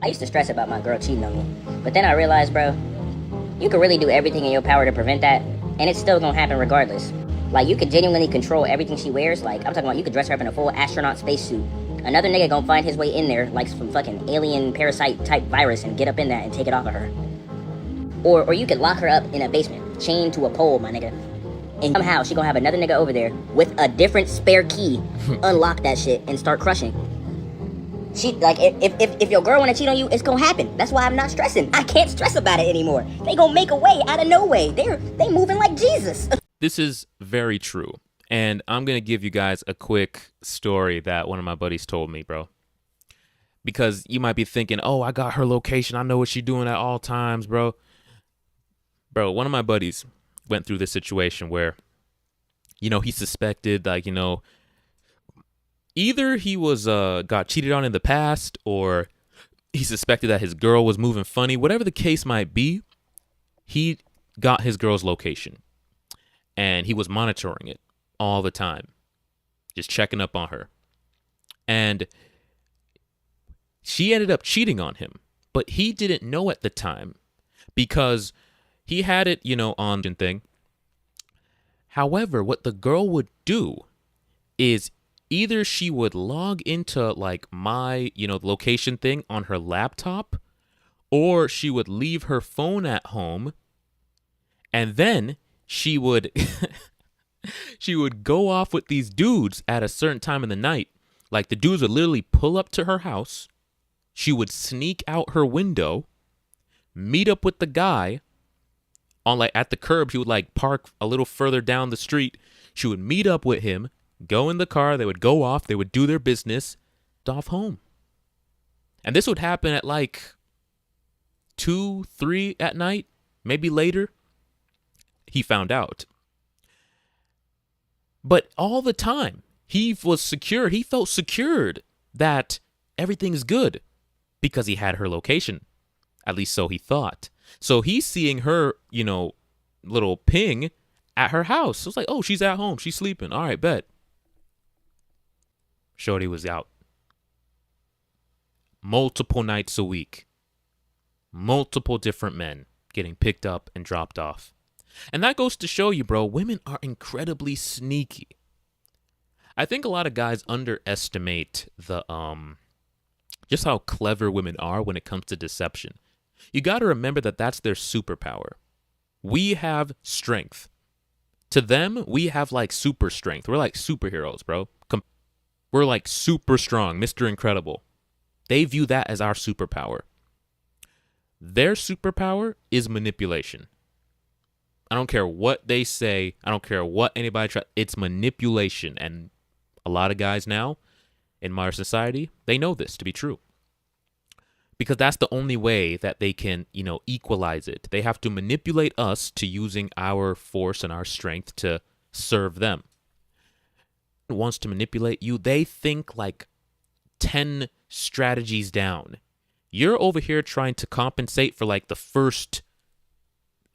I used to stress about my girl cheating on me, but then I realized, bro, you can really do everything in your power to prevent that, and it's still gonna happen regardless. Like, you could genuinely control everything she wears. Like, I'm talking about you could dress her up in a full astronaut spacesuit. Another nigga gonna find his way in there, like some fucking alien parasite type virus, and get up in that and take it off of her. Or you could lock her up in a basement, chained to a pole, my nigga. And somehow she gonna have another nigga over there with a different spare key, unlock that shit and start crushing. She like if your girl wanna cheat on you, it's gonna happen. That's why I'm not stressing. I can't stress about it anymore. They gonna make a way out of no way. They moving like Jesus. This is very true. And I'm going to give you guys a quick story that one of my buddies told me, bro. Because you might be thinking, oh, I got her location. I know what she's doing at all times, bro. Bro, one of my buddies went through this situation where, he suspected, like, either he was got cheated on in the past, or he suspected that his girl was moving funny. Whatever the case might be, he got his girl's location. And he was monitoring it all the time, just checking up on her. And she ended up cheating on him, but he didn't know at the time because he had it, on the thing. However, what the girl would do is either she would log into like my, location thing on her laptop, or she would leave her phone at home, and then she would go off with these dudes at a certain time in the night. Like, the dudes would literally pull up to her house. She would sneak out her window, meet up with the guy on at the curb. He would park a little further down the street. She would meet up with him, go in the car. They would go off. They would do their business, off home. And this would happen at 2, 3 at night, maybe later. He found out. But all the time, he was secured. He felt secured that everything's good because he had her location. At least so he thought. So he's seeing her, little ping at her house. So it's like, oh, she's at home. She's sleeping. All right, bet. Shorty was out. Multiple nights a week. Multiple different men getting picked up and dropped off. And that goes to show you, bro, women are incredibly sneaky. I think a lot of guys underestimate the just how clever women are when it comes to deception. You got to remember that that's their superpower. We have strength. To them, we have super strength. We're like superheroes, bro. We're super strong, Mr. Incredible. They view that as our superpower. Their superpower is manipulation. I don't care what they say. I don't care what anybody tries. It's manipulation. And a lot of guys now in modern society, they know this to be true. Because that's the only way that they can, equalize it. They have to manipulate us to using our force and our strength to serve them. Wants to manipulate you, they think 10 strategies down. You're over here trying to compensate for the first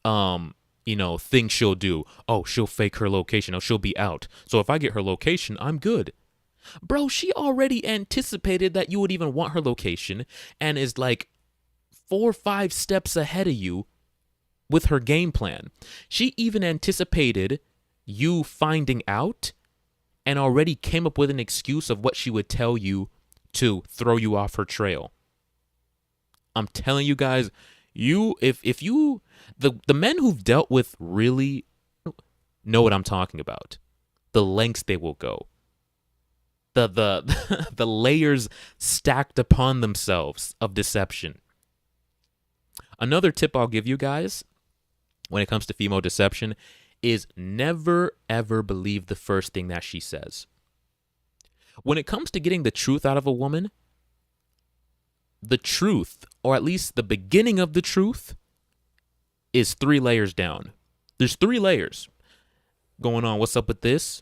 thing she'll do. Oh, she'll fake her location. Oh, she'll be out. So if I get her location, I'm good. Bro, she already anticipated that you would even want her location and is 4 or 5 steps ahead of you with her game plan. She even anticipated you finding out and already came up with an excuse of what she would tell you to throw you off her trail. I'm telling you guys, the men who've dealt with really know what I'm talking about. The lengths they will go. The layers stacked upon themselves of deception. Another tip I'll give you guys when it comes to female deception is never ever believe the first thing that she says. When it comes to getting the truth out of a woman, the truth, or at least the beginning of the truth, is 3 layers down. There's 3 layers going on. What's up with this?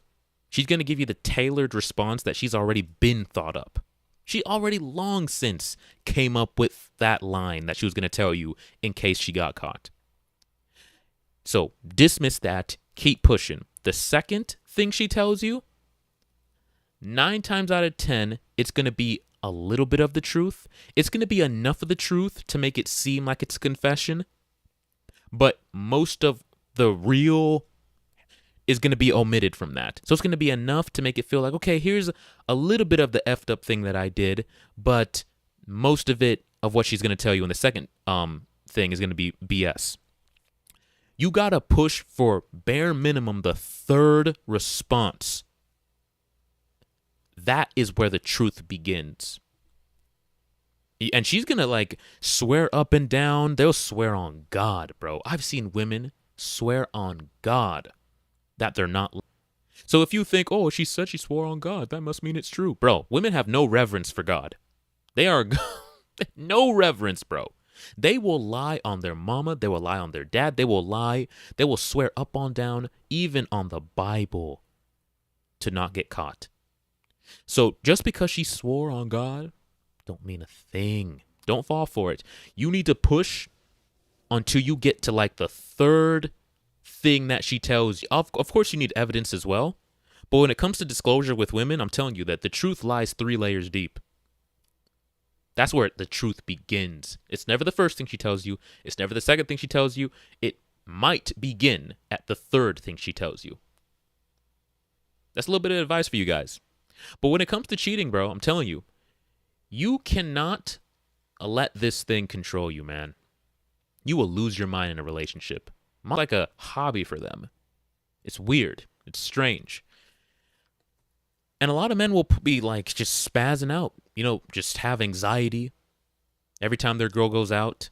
She's going to give you the tailored response that she's already been thought up. She already long since came up with that line that she was going to tell you in case she got caught. So dismiss that. Keep pushing. The second thing she tells you, 9 times out of 10, it's going to be a little bit of the truth. It's going to be enough of the truth to make it seem like it's a confession, but most of the real is going to be omitted from that. So it's going to be enough to make it feel like, okay, here's a little bit of the effed up thing that I did, but most of it, of what she's going to tell you in the second thing, is going to be BS. You got to push for bare minimum the third response. That is where the truth begins. And she's going to like swear up and down. They'll swear on God, bro. I've seen women swear on God that they're not. So if you think, oh, she said she swore on God, that must mean it's true. Bro, women have no reverence for God. They are no reverence, bro. They will lie on their mama. They will lie on their dad. They will lie. They will swear up on down, even on the Bible, to not get caught. So just because she swore on God, don't mean a thing. Don't fall for it. You need to push until you get to like the third thing that she tells you. Of course, you need evidence as well. But when it comes to disclosure with women, I'm telling you that the truth lies 3 layers deep. That's where the truth begins. It's never the first thing she tells you. It's never the second thing she tells you. It might begin at the third thing she tells you. That's a little bit of advice for you guys. But when it comes to cheating, bro, I'm telling you, you cannot let this thing control you, man. You will lose your mind in a relationship. It's like a hobby for them. It's weird. It's strange. And a lot of men will be like just spazzing out, just have anxiety every time their girl goes out.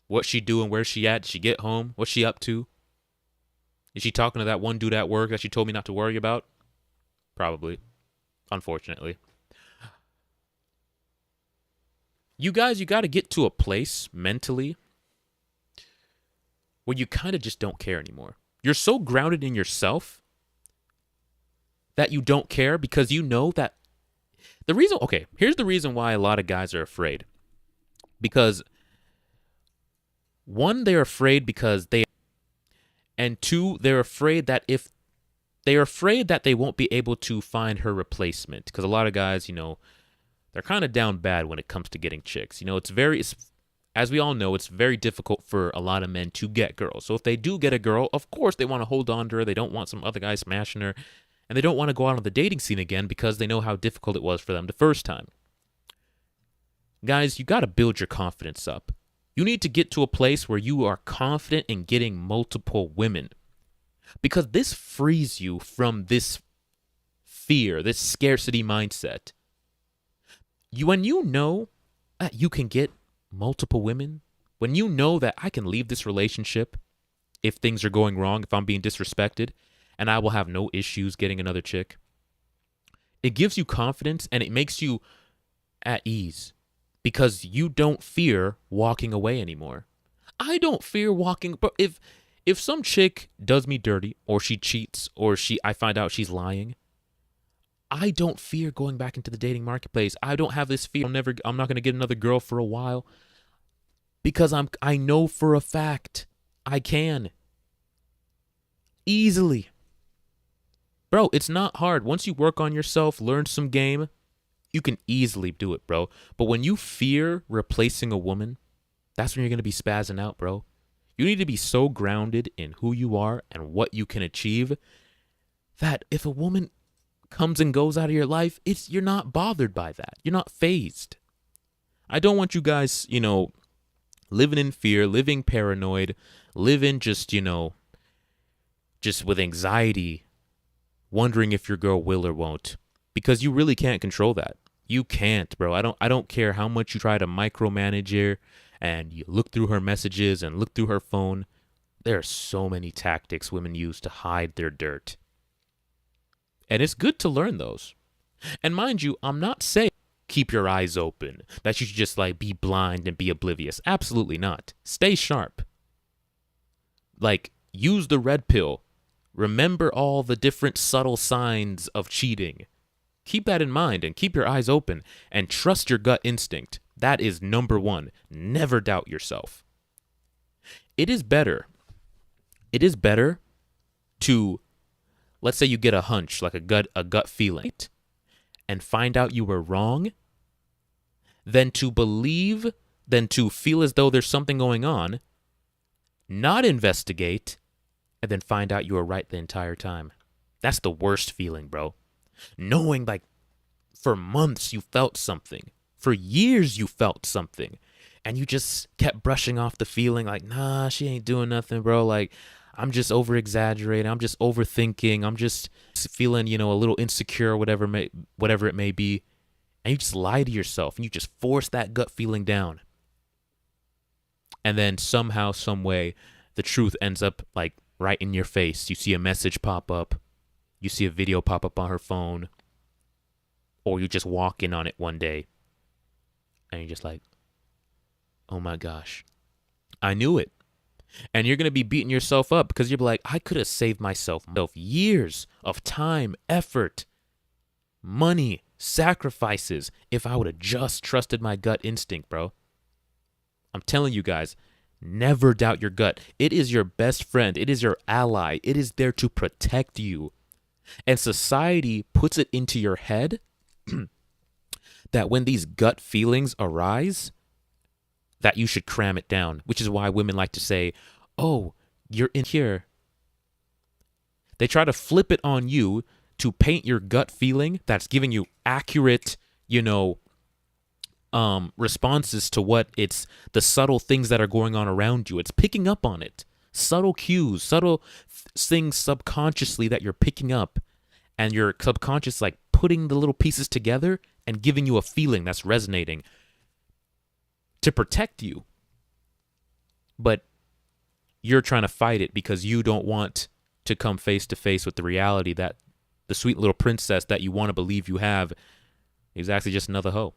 What's she doing? Where's she at? Did she get home? What's she up to? Is she talking to that one dude at work that she told me not to worry about? Probably. Unfortunately. You guys, you got to get to a place mentally where you kind of just don't care anymore. You're so grounded in yourself that you don't care, because you know that here's the reason why a lot of guys are afraid. Because one, they're afraid because and two, they're afraid that they won't be able to find her replacement. Because a lot of guys, they're kind of down bad when it comes to getting chicks. As we all know, it's very difficult for a lot of men to get girls. So if they do get a girl, of course they want to hold on to her. They don't want some other guy smashing her. And they don't want to go out on the dating scene again because they know how difficult it was for them the first time. Guys, you got to build your confidence up. You need to get to a place where you are confident in getting multiple women. Because this frees you from this fear, this scarcity mindset. When you know that you can get multiple women, when you know that I can leave this relationship if things are going wrong, if I'm being disrespected, and I will have no issues getting another chick, it gives you confidence and it makes you at ease because you don't fear walking away anymore. I don't fear walking, but if some chick does me dirty or she cheats or I find out she's lying, I don't fear going back into the dating marketplace. I don't have this fear. I'm not going to get another girl for a while because I know for a fact I can easily. Bro, it's not hard. Once you work on yourself, learn some game, you can easily do it, bro. But when you fear replacing a woman, that's when you're going to be spazzing out, bro. You need to be so grounded in who you are and what you can achieve that if a woman comes and goes out of your life, you're not bothered by that. You're not fazed. I don't want you guys, living in fear, living paranoid, living just with anxiety, wondering if your girl will or won't, because you really can't control that. You can't, bro. I don't care how much you try to micromanage her and you look through her messages and look through her phone. There are so many tactics women use to hide their dirt. And it's good to learn those. And mind you, I'm not saying keep your eyes open, that you should just be blind and be oblivious. Absolutely not. Stay sharp. Use the red pill. Remember all the different subtle signs of cheating. Keep that in mind and keep your eyes open and trust your gut instinct. That is number one. Never doubt yourself. It is better to, let's say you get a hunch, like a gut feeling, and find out you were wrong, than to believe, than to feel as though there's something going on, not investigate, and then find out you were right the entire time. That's the worst feeling, bro. Knowing like for months you felt something, for years you felt something, and you just kept brushing off the feeling like, nah, she ain't doing nothing, bro. Like, I'm just over exaggerating. I'm just overthinking. I'm just feeling, a little insecure, whatever it may be. And you just lie to yourself and you just force that gut feeling down. And then somehow, some way, the truth ends up like right in your face. You see a message pop up. You see a video pop up on her phone. Or you just walk in on it one day. And you're just like, oh my gosh, I knew it. And you're going to be beating yourself up because you're like, I could have saved myself years of time, effort, money, sacrifices if I would have just trusted my gut instinct, bro. I'm telling you guys, never doubt your gut. It is your best friend. It is your ally. It is there to protect you. And society puts it into your head that when these gut feelings arise, that you should cram it down, which is why women like to say, oh, you're in here. They try to flip it on you to paint your gut feeling that's giving you accurate, responses to what it's the subtle things that are going on around you. It's picking up on it. Subtle cues, subtle things subconsciously that you're picking up, and your subconscious like putting the little pieces together and giving you a feeling that's resonating to protect you. But you're trying to fight it because you don't want to come face to face with the reality that the sweet little princess that you want to believe you have is actually just another hoe.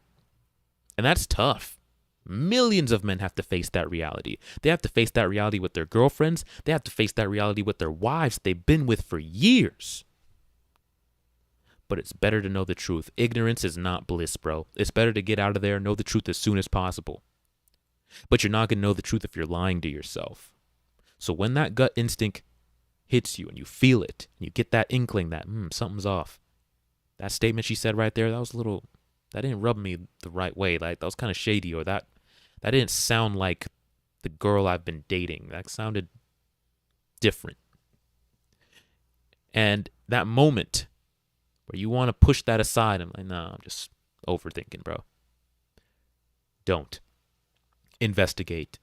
And that's tough. Millions of men have to face that reality. They have to face that reality with their girlfriends. They have to face that reality with their wives they've been with for years. But it's better to know the truth. Ignorance is not bliss, bro. It's better to get out of there and know the truth as soon as possible. But you're not going to know the truth if you're lying to yourself. So when that gut instinct hits you and you feel it, and you get that inkling that something's off. That statement she said right there, that didn't rub me the right way. Like, that was kind of shady, or that didn't sound like the girl I've been dating. That sounded different. And that moment where you want to push that aside, I'm like, nah, I'm just overthinking, bro. Don't. Investigate.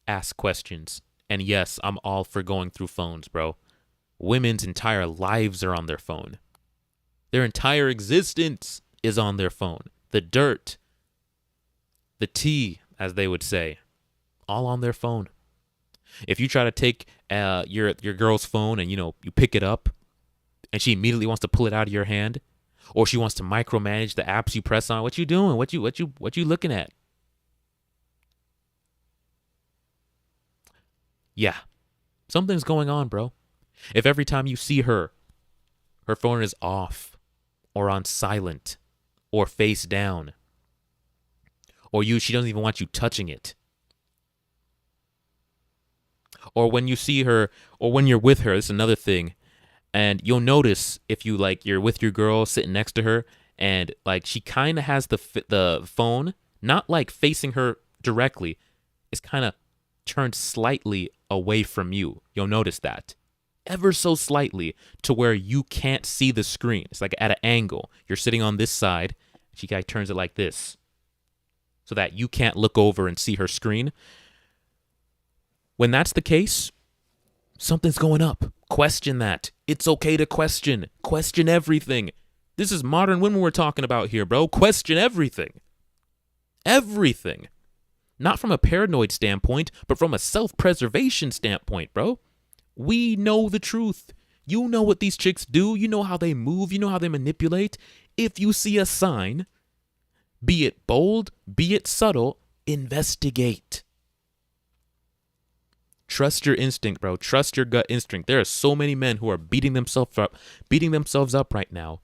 Ask questions. And yes, I'm all for going through phones, bro. Women's entire lives are on their phone. Their entire existence is on their phone. The dirt, the tea, as they would say, all on their phone. If you try to take your girl's phone and you pick it up, and she immediately wants to pull it out of your hand, or she wants to micromanage the apps you press on, what you doing? What you looking at? Yeah, something's going on, bro. If every time you see her phone is off, or on silent, or face down, or she doesn't even want you touching it, or when you see her, or when you're with her, this is another thing, and you'll notice if you're with your girl sitting next to her, and like she kind of has the phone not like facing her directly, it's kind of turned slightly away from you. You'll notice that. Ever so slightly to where you can't see the screen. It's like at an angle. You're sitting on this side. She kind of turns it like this so that you can't look over and see her screen. When that's the case, something's going up. Question that. It's okay to question. Question everything. This is modern women we're talking about here, bro. Question everything. Everything. Not from a paranoid standpoint, but from a self-preservation standpoint, bro. We know the truth. You know what these chicks do. You know how they move. You know how they manipulate. If you see a sign, be it bold, be it subtle, investigate. Trust your instinct, bro. Trust your gut instinct. There are so many men who are beating themselves up right now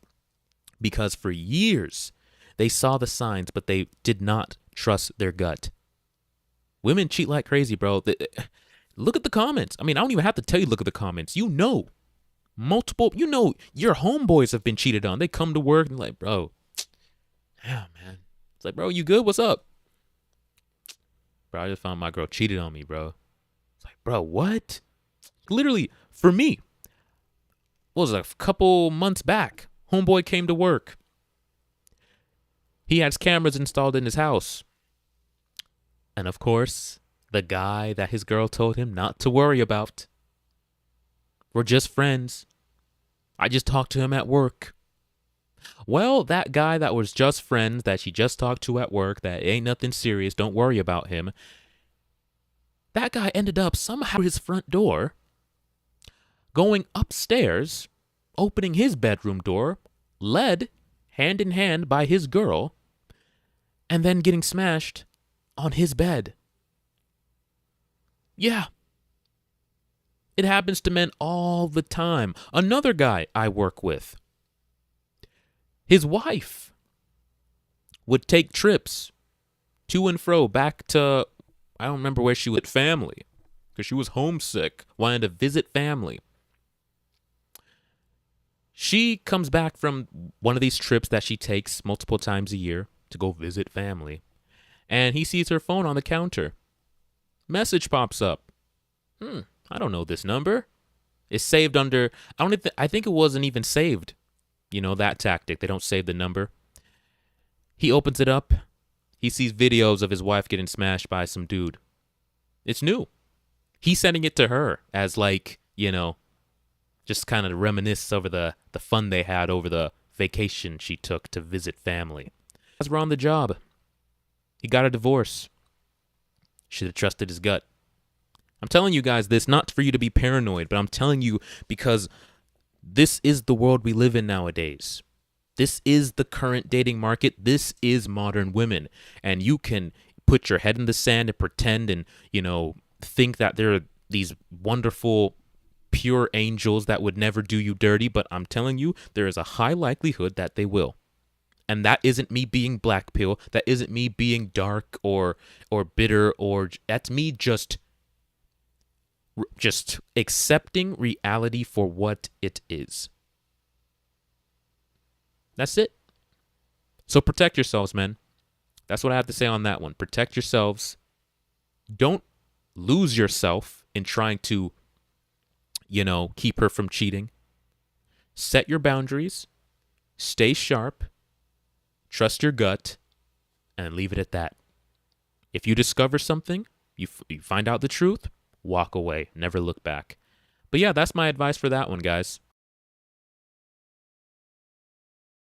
because for years they saw the signs, but they did not trust their gut. Women cheat like crazy, bro. Look at the comments. I mean, I don't even have to tell you, look at the comments. Your homeboys have been cheated on. They come to work and like, bro, yeah, man. It's like, bro, you good? What's up? Bro, I just found my girl cheated on me, bro. It's like, bro, what? Literally, for me, what was it, a couple months back, homeboy came to work. He has cameras installed in his house. And of course, the guy that his girl told him not to worry about. We're just friends. I just talked to him at work. Well, that guy that was just friends that she just talked to at work, that ain't nothing serious, don't worry about him. That guy ended up somehow at his front door, going upstairs, opening his bedroom door, led hand in hand by his girl, and then getting smashed on his bed. Yeah. It happens to men all the time. Another guy I work with, his wife would take trips to and fro back to, I don't remember where she was, family, because she was homesick, wanted to visit family. She comes back from one of these trips that she takes multiple times a year to go visit family, and he sees her phone on the counter. Message pops up. I don't know this number. It's saved under, I think it wasn't even saved. You know, that tactic. They don't save the number. He opens it up. He sees videos of his wife getting smashed by some dude. It's new. He's sending it to her as like, you know, just kind of reminisce over the fun they had over the vacation she took to visit family. As we're on the job, he got a divorce. Should have trusted his gut. I'm telling you guys this not for you to be paranoid, but I'm telling you because this is the world we live in nowadays. This is the current dating market. This is modern women. And you can put your head in the sand and pretend and, you know, think that there are these wonderful, pure angels that would never do you dirty. But I'm telling you, there is a high likelihood that they will. And that isn't me being black pill. That isn't me being dark or bitter, or that's me just accepting reality for what it is. That's it. So protect yourselves, men. That's what I have to say on that one. Protect yourselves. Don't lose yourself in trying to, you know, keep her from cheating. Set your boundaries. Stay sharp. Trust your gut. And leave it at that. If you discover something, you find out the truth, walk away. Never look back. But yeah, that's my advice for that one, guys.